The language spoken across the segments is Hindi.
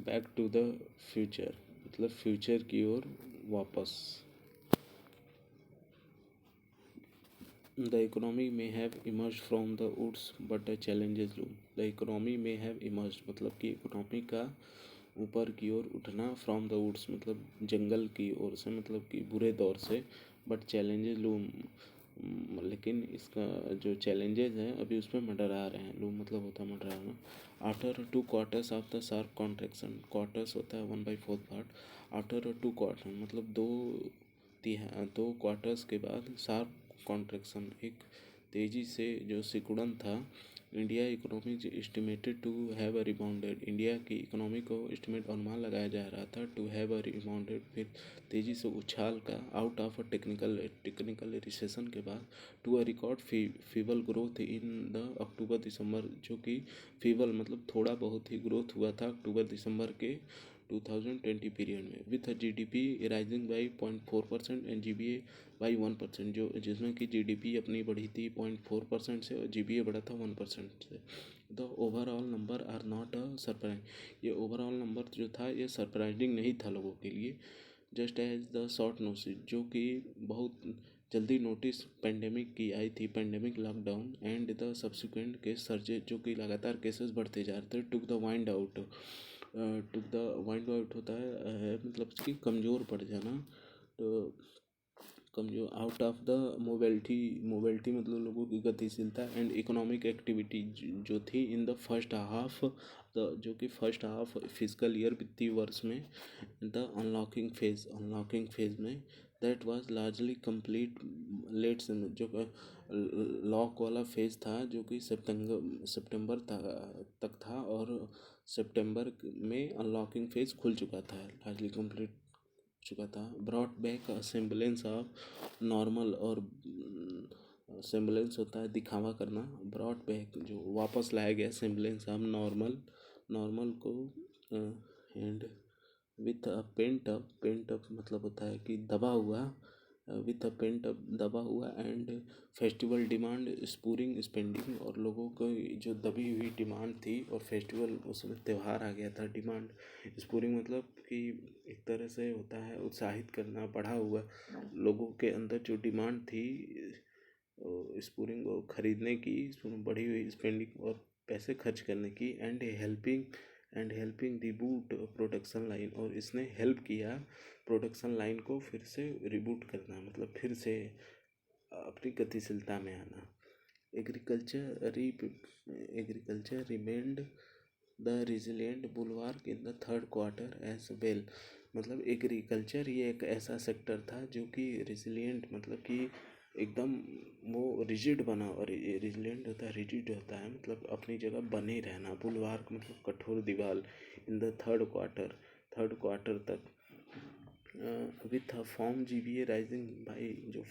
बैक टू द फ्यूचर मतलब फ्यूचर की ओर वापस। The economy may have emerged from the woods but the challenges loom. The economy may have emerged मतलब कि इकोनॉमी का ऊपर की ओर उठना फ्रॉम द वुड्स मतलब जंगल की ओर से मतलब कि बुरे दौर से, बट चैलेंजेस लूम लेकिन इसका जो चैलेंजेस हैं अभी उसमें मंडरा रहे हैं। लूम मतलब होता है मंडराना। After 2 quarters of the sharp contraction, quarters होता है 1/4 पार्ट। आफ्टर 2 quarter मतलब दो क्वार्टर्स के बाद शार्प कॉन्ट्रैक्शन एक तेज़ी से जो सिकुड़न था। India economy estimated to have a rebounded, India की इकोनॉमी को एस्टिमेट अनुमान लगाया जा रहा था टू हैव अ रिबाउंडेड फिर तेज़ी से उछाल का out of a technical recession के बाद to a record feeble growth in the October December, जो कि फीबल मतलब थोड़ा बहुत ही ग्रोथ हुआ था अक्टूबर दिसंबर के 2020 पीरियड में, with GDP rising by 0.4% and GBA by 1%, जो जिसमें कि जीडीपी अपनी बढ़ी थी 0.4% से और जीबीए बढ़ा था 1% से। The overall number are not a surprise, ये ओवरऑल नंबर जो था ये सरप्राइजिंग नहीं था लोगों के लिए। Just as the short notice, जो कि बहुत जल्दी नोटिस पेंडेमिक की आई थी, pandemic lockdown and the subsequent case surge, जो कि लगातार केसेस बढ़ते जा रहे थे, took the wind out. Wind out होता है मतलब कि कमज़ोर पड़ जाना, तो कमजोर आउट ऑफ द मोबिलिटी मतलब लोगों की गतिशीलता एंड इकोनॉमिक एक्टिविटी जो थी in the first half the, जो कि फर्स्ट हाफ फिजिकल ईयर वित्तीय वर्ष में, द अनलॉकिंग फेज में that was largely complete let से, जो लॉक वाला फेज था जो कि सितंबर तक था और सितंबर में अनलॉकिंग फेज खुल चुका था, लार्जली कंप्लीट चुका था। Brought back semblance of normal, और सेम्बलेंस होता है दिखावा करना, ब्रॉट बैक जो वापस लाया गया सेम्बलेंस ऑफ नॉर्मल को, and with a pent up मतलब होता है कि दबा हुआ, विथ अ पेंट अप दबा हुआ एंड फेस्टिवल डिमांड स्पूरिंग स्पेंडिंग, और लोगों को जो दबी हुई डिमांड थी और फेस्टिवल उसमें त्यौहार आ गया था। डिमांड स्पूरिंग मतलब कि एक तरह से होता है उत्साहित करना, बढ़ा हुआ लोगों के अंदर जो डिमांड थी स्पूरिंग को खरीदने की, बढ़ी हुई स्पेंडिंग और पैसे खर्च करने की, and helping reboot production line, और इसने हेल्प किया प्रोडक्शन लाइन को फिर से रिबूट करना मतलब फिर से अपनी गतिशीलता में आना। Agriculture remained the resilient bulwark in the third quarter as well, मतलब एग्रीकल्चर ये एक ऐसा सेक्टर था जो कि रिजिलियंट मतलब कि एकदम वो रिजिड बना, और रिजिलियंट होता है रिजिड होता है मतलब अपनी जगह बने रहना, बुलवार्क मतलब कठोर दीवार, इन द थर्ड क्वार्टर तक, विथ फॉर्म जीबीए राइजिंग भाई, जो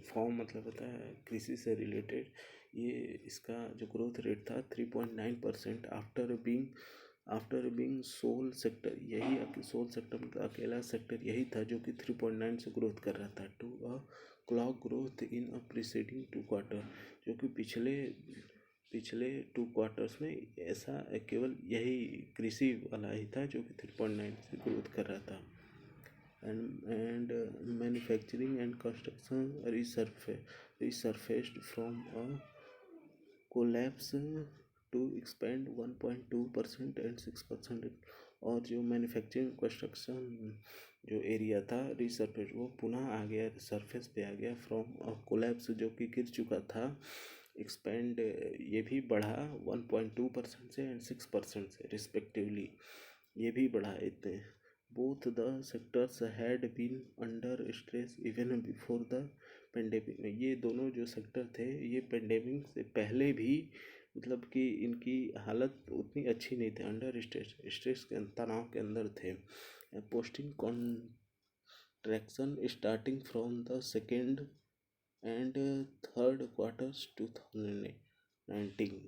फॉर्म मतलब होता है कृषि से रिलेटेड, ये इसका जो ग्रोथ रेट था 3.9%, आफ्टर बीइंग सोल सेक्टर, यही सोल सेक्टर मतलब अकेला सेक्टर यही था जो कि 3.9 से ग्रोथ कर रहा था to a clock growth in a preceding 2 quarter, जो कि पिछले 2 क्वार्टर्स में ऐसा केवल यही कृषि वाला ही था जो कि 3.9 से ग्रोथ कर रहा था। And manufacturing and construction resurfaced from a collapse to expand 1.2% and 6%, और जो मैन्युफैक्चरिंग कंस्ट्रक्शन जो एरिया था रिसर्फेस वो पुनः आ गया, सरफेस पे आ गया, फ्रॉम कोलैप्स जो कि गिर चुका था, एक्सपेंड ये भी बढ़ा 1.2% से एंड 6% से रिस्पेक्टिवली, ये भी बढ़ा इतने। Both the sectors had been under stress even before the pandemic, ये दोनों जो सेक्टर थे ये पेंडेमिक से पहले भी मतलब कि इनकी हालत उतनी अच्छी नहीं थी, अंडर स्ट्रेस के तनाव के अंदर थे। Posting contraction starting from the second and third quarters 2019।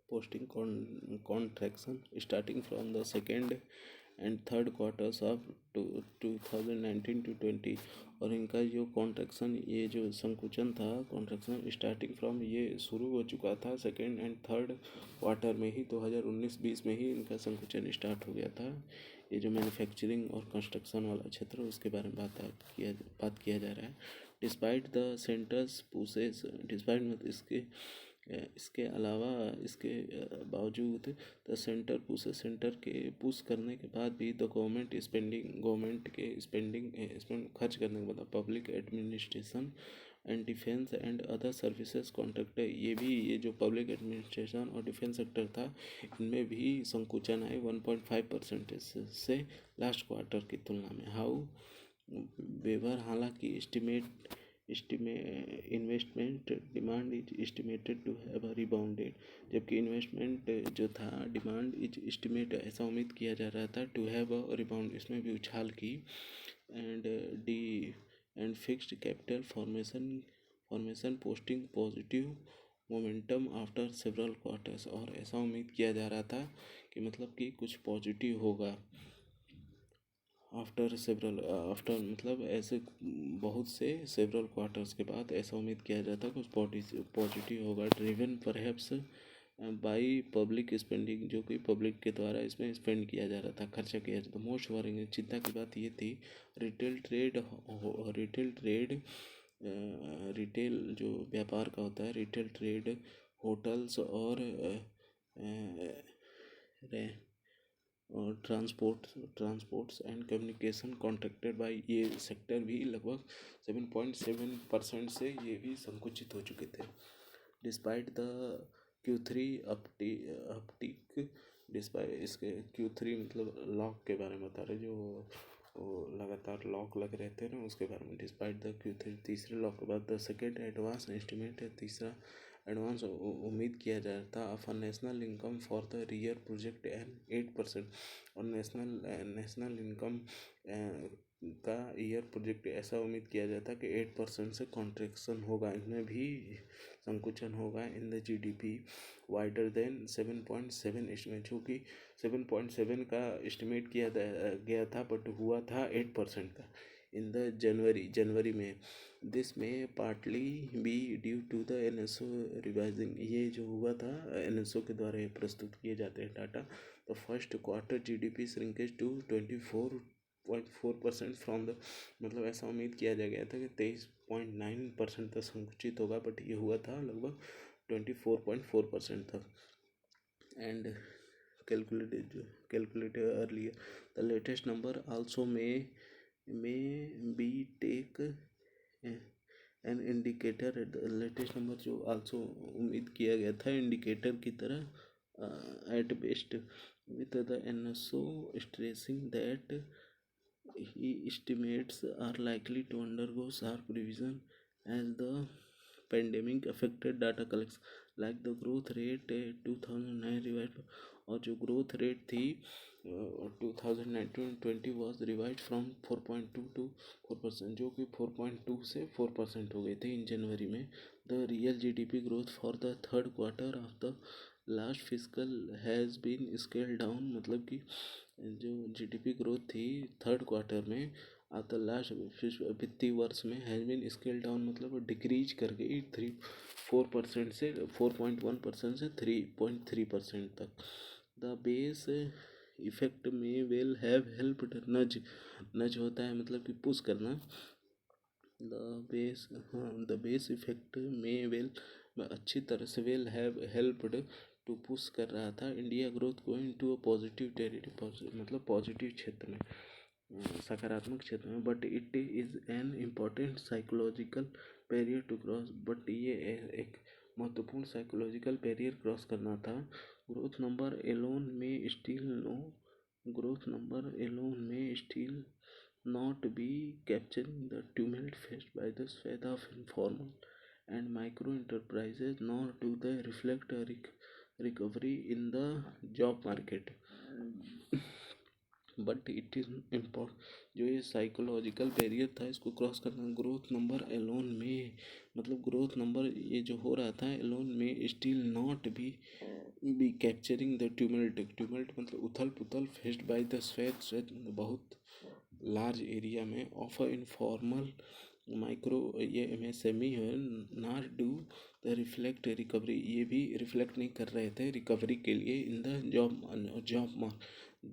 Posting contraction starting from the second and third quarters of 2019 to 20। और इनका जो कॉन्ट्रैक्शन, ये जो संकुचन था, कॉन्ट्रैक्शन स्टार्टिंग फ्रॉम, ये शुरू हो चुका था सेकेंड एंड थर्ड क्वार्टर में ही, 2019-20 में ही इनका संकुचन स्टार्ट हो गया था। ये जो मैन्युफैक्चरिंग और कंस्ट्रक्शन वाला क्षेत्र है उसके बारे में बात किया जा रहा है। Despite the centres pushes, despite मतलब इसके अलावा, इसके बावजूद, द सेंटर सेंटर के पुश करने के बाद भी द गवर्नमेंट के स्पेंड खर्च करने के बाद public administration and defence and other services contractor, ये जो पब्लिक एडमिनिस्ट्रेशन और डिफेंस सेक्टर था, इनमें भी संकुचन आए 1.5% से लास्ट क्वार्टर की तुलना में। हाउ वेवर, हालांकि investment demand is estimated to have rebounded, जबकि इन्वेस्टमेंट जो था, डिमांड इज एस्टिमेट, ऐसा उम्मीद किया जा रहा था, टू हैव रिबाउंड, इसमें भी उछाल की। And D and fixed capital formation posting positive momentum after several quarters, और ऐसा उम्मीद किया जा रहा था कि मतलब कि कुछ पॉजिटिव होगा आफ्टर मतलब ऐसे बहुत से सेवरल क्वार्टर्स के बाद ऐसा उम्मीद किया जाता कुछ पॉजिटिव होगा। Driven perhaps by public spending, जो कि पब्लिक के द्वारा इसमें स्पेंड किया जा रहा था, खर्चा किया जाता। मोस्ट वरिंग चिंता की बात ये थी, रिटेल जो व्यापार का होता है, रिटेल ट्रेड, होटल्स और transports and communication contracted by, ये सेक्टर भी लगभग 7.7% से ये भी संकुचित हो चुके थे। Despite the Q3 uptick, despite इसके Q3 मतलब लॉक के बारे में बता रहे, जो वो लगातार लॉक लग रहे थे ना, उसके बारे में। डिस्पाइट द Q3, तीसरे लॉक के बाद द सेकेंड एडवांस एस्टिमेट है, तीसरा एडवांस उम्मीद किया जाता था of national income for the year project and 8%, और नेशनल इनकम का ईयर प्रोजेक्ट ऐसा उम्मीद किया जाता कि 8% से कॉन्ट्रैक्शन होगा, इनमें भी संकुचन होगा। In the GDP wider than 7.7 estimate, जो कि 7.7 का एस्टिमेट किया गया था, बट हुआ था 8% का इन द जनवरी में। This may partly be due to the NSO revising, ये जो हुआ था NSO के द्वारा प्रस्तुत किए जाते हैं डाटा। तो first quarter GDP shrinkage to 24.4% from the, मतलब ऐसा उम्मीद किया जा गया था कि 23.9% तक संकुचित होगा, बट ये हुआ था लगभग 24.4% तक। And calculated earlier, the latest number also may be take an indicator, latest number जो आल्सो उम्मीद किया गया था इंडिकेटर की तरह at best, with the NSO stressing that he estimates are likely to undergo sharp revision as the pandemic affected data collection, like the growth rate 2009 revised, और जो ग्रोथ रेट थी 2019-20 वॉज रिवाइज फ्रॉम 4.2 to 4%, जो कि 4.2 से 4% हो गई थी इन जनवरी में। The real GDP growth for the third quarter of the last fiscal has been scale down, मतलब कि जो GDP ग्रोथ थी थर्ड क्वार्टर में ऑफ द लास्ट वित्तीय वर्ष में हैज़ बीन स्केल डाउन, मतलब डिक्रीज कर गई 4% से 4.1% से 3.3% तक। The base effect may will have helped nudge होता है मतलब कि पुश करना। The base effect may will अच्छी तरह से will have helped to push कर रहा था India growth going to a positive territory, मतलब पॉजिटिव क्षेत्र में, सकारात्मक क्षेत्र में। But it is an important psychological barrier to cross, but ये एक महत्वपूर्ण साइकोलॉजिकल बैरियर क्रॉस करना था। ग्रोथ नंबर एलोन में still not be capturing the tumult faced by the swath of informal and micro enterprises, nor do they reflect a recovery in the job market. But it is import जो ये साइकोलॉजिकल बैरियर था इसको क्रॉस करना ग्रोथ नंबर एलोन में, मतलब ग्रोथ नंबर ये जो हो रहा था एलोन में still not be capturing the tumult मतलब उथल पुथल फेस्ड बाय द स्वेट बहुत लार्ज एरिया में ऑफ इनफॉर्मल माइक्रो ये एमएसएमई है not do the reflect recovery, ये भी रिफ्लेक्ट नहीं कर रहे थे रिकवरी के लिए इन द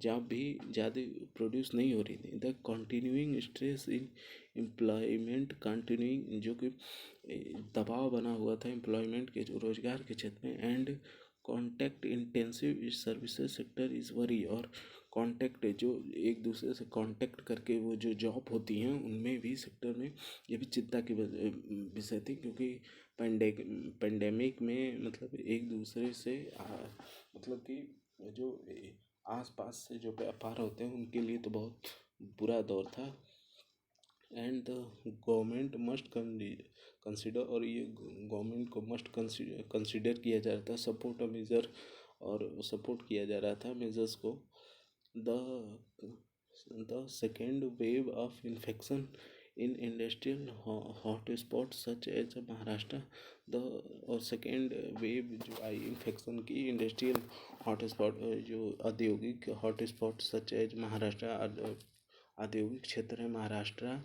जॉब भी ज़्यादा प्रोड्यूस नहीं हो रही थी। The continuing stress in employment continuing जो कि दबाव बना हुआ था एम्प्लॉयमेंट के जो रोजगार के क्षेत्र में and contact intensive services sector is worry, और कांटेक्ट जो एक दूसरे से कांटेक्ट करके वो जो जॉब होती हैं उनमें भी सेक्टर में ये भी चिंता की विषय थी, क्योंकि पेंडेमिक में मतलब एक दूसरे से मतलब कि जो आसपास से जो व्यापार होते हैं उनके लिए तो बहुत बुरा दौर था। And the government must consider, और ये गवर्नमेंट को मस्ट कंसिडर किया जा रहा था सपोर्ट मेजर, और सपोर्ट किया जा रहा था मेजर्स को। The second wave of infection in industrial hot spot such as Maharashtra, the और सेकेंड वेव जो आई इन्फेक्शन की इंडस्ट्रियल हॉट स्पॉट जो औद्योगिक hot spot such as Maharashtra औद्योगिक क्षेत्र है महाराष्ट्र,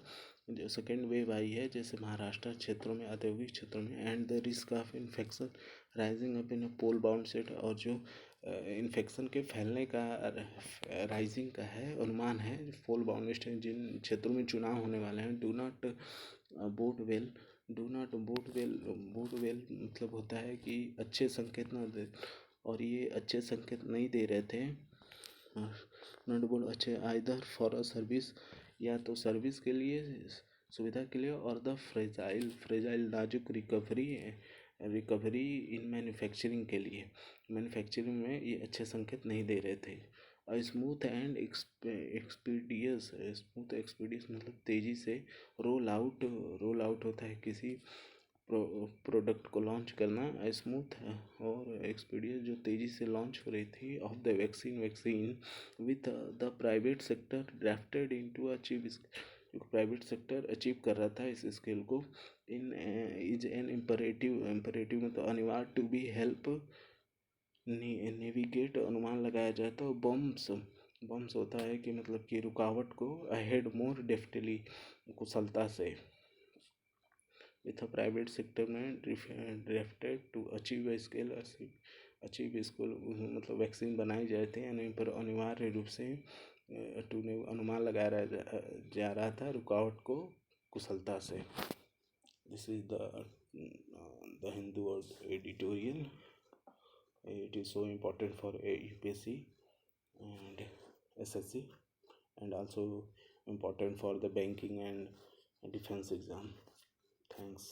जो सेकेंड वेव आई है जैसे महाराष्ट्र क्षेत्रों में औद्योगिक क्षेत्रों में and the risk of infection rising up in pole bound set, और जो इन्फेक्शन के फैलने का राइजिंग का है अनुमान है पोल बाउंड स्टेट जिन क्षेत्रों में चुनाव होने वाले हैं। Do not boat well boat well मतलब होता है कि अच्छे संकेत ना दे, और ये अच्छे संकेत नहीं दे रहे थे। नॉट बोल अच्छे आइदर फॉर अ सर्विस, या तो सर्विस के लिए सुविधा के लिए, और द फ्रेजाइल नाजुक रिकवरी इन मैन्युफैक्चरिंग के लिए, मैन्युफैक्चरिंग में ये अच्छे संकेत नहीं दे रहे थे। स्मूथ एंड एक्सपीडियस मतलब तेज़ी से रोल आउट होता है किसी प्रोडक्ट को लॉन्च करना, स्मूथ और एक्सपीडियस जो तेज़ी से लॉन्च हो रही थी of the vaccine with the private sector drafted into achieve, private sector achieve कर रहा था इस स्केल को। इन इज एन इम्परेटिव मतलब अनिवार्य टू बी हेल्प नेविगेट अनुमान लगाया जाए तो बम्स होता है कि मतलब कि रुकावट को अहेड मोर डेफ्टली कुशलता से विथ प्राइवेट सेक्टर में ड्राफ्टेड टू अचीव स्केल मतलब वैक्सीन बनाई जाती है यानी पर अनिवार्य रूप से टूने अनुमान लगाया जा रहा था रुकावट को कुशलता से। This is the Hindu editorial, it is so important for UPSC and SSC, and also important for the banking and defense exam. Thanks.